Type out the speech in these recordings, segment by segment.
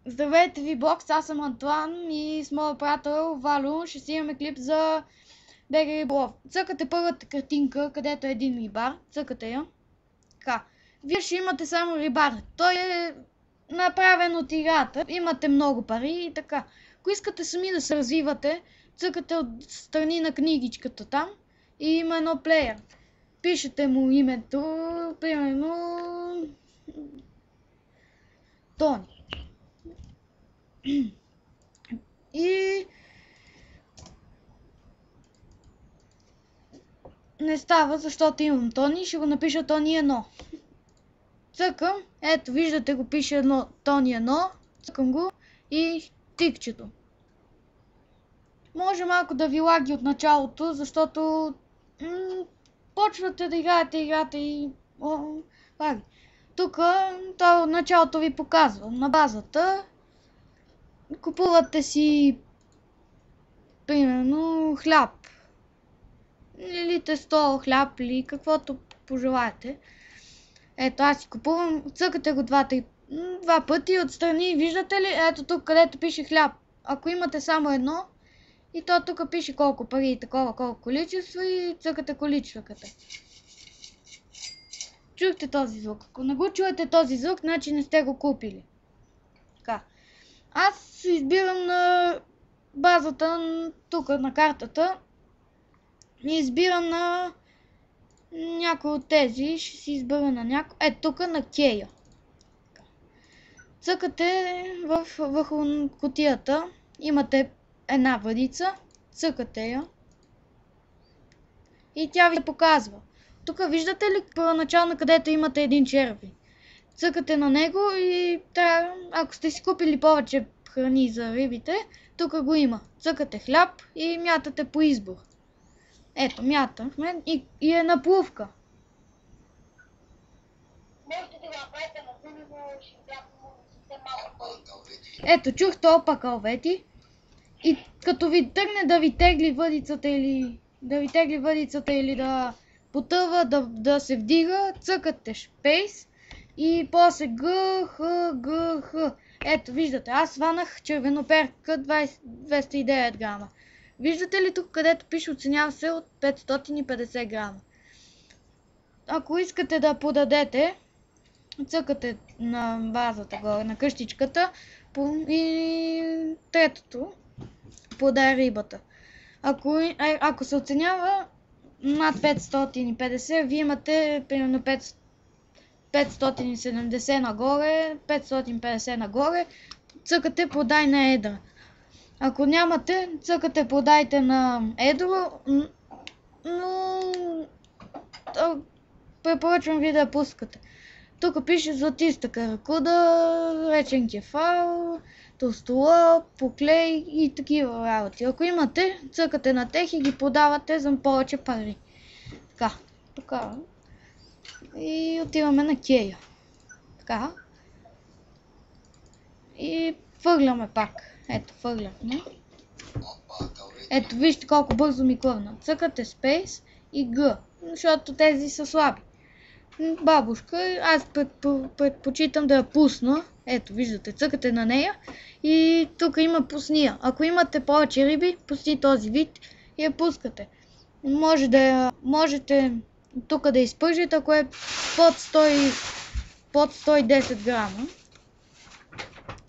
Здравейте ви, бокс, аз съм Антуан и с моя приятел Валю ще си имаме клип за БГ Риболов. Цъкате първата картинка, където е един рибар, цъкате я. Така. Вие ще имате само рибар. Той е направен от играта. Имате много пари и така. Ако искате сами да се развивате, цъкате от страни на книгичката там и има едно плеер. Пишете му името, примерно Тони. И не става, защото имам Тони, ще го напиша Тони 1. Цъкам, ето виждате го, пише Тони 1, цъкам го и тикчето. Може малко да ви лаги от началото, защото почвате да играете играта и лаги. Тук от началото ви показва на базата. Купувате си примерно хляб. Или тесто, хляб или каквото пожелаете. Ето аз си купувам, цъкате го два пъти отстрани, виждате ли? Ето тук където пише хляб. Ако имате само едно и то тук пише колко пари и такова, колко количество и цъкате количествата. Чухте този звук. Ако не го чуете този звук, значи не сте го купили. Така. Аз избирам на базата тук на картата и избирам на някой от тези. Ще си избера на някой. Тук на Кея. Цъкате върху кутията. Имате една въдица. Цъкате я. И тя ви показва. Тук виждате ли първоначално където имате един черви? Цъкате на него и ако сте си купили повече храни за рибите, тук го има. Цъкате хляб и мятате по избор. Ето, мятахме и е наплувка. Можете да го направите на думи, но ще бяха съвсем малко. Ето, чух толпа калвети и като ви тръгне да ви тегли въдицата или да потъва, да се вдига, цъкате шпейс и после ГХ. Ето, виждате, аз сванах червеноперка 209 грама. Виждате ли тук, където пише оценява се от 550 грама. Ако искате да подадете, цъкате на базата горе, на къщичката и третото подай рибата. Ако се оценява над 550, вие имате примерно 570 нагоре, 550 нагоре, цъкате подай на едра. Ако нямате, цъкате подайте на едро, но препоръчвам ви да я пускате. Тук пише златиста каракуда, речен кефал, толстолоб, поклей и такива работи. Ако имате, цъкате на тех и ги подавате за повече пари. Така. И отиваме на Кея. Така. И фърляме пак. Ето, фърляхме. Ето, вижте колко бързо ми клъвна. Цъкате Space и G, защото тези са слаби. Бабушка, аз предпочитам да я пусна. Ето, виждате, цъкате на нея и тук има пусния. Ако имате повече риби, пусни този вид и я пускате. Можете тук да изпържите, ако е под 110 грама.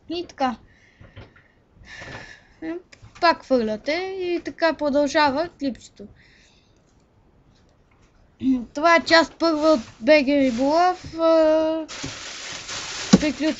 И така. Пак фърляте и така продължава клипчето. Това е част първа от БГ Риболов. Приключвам.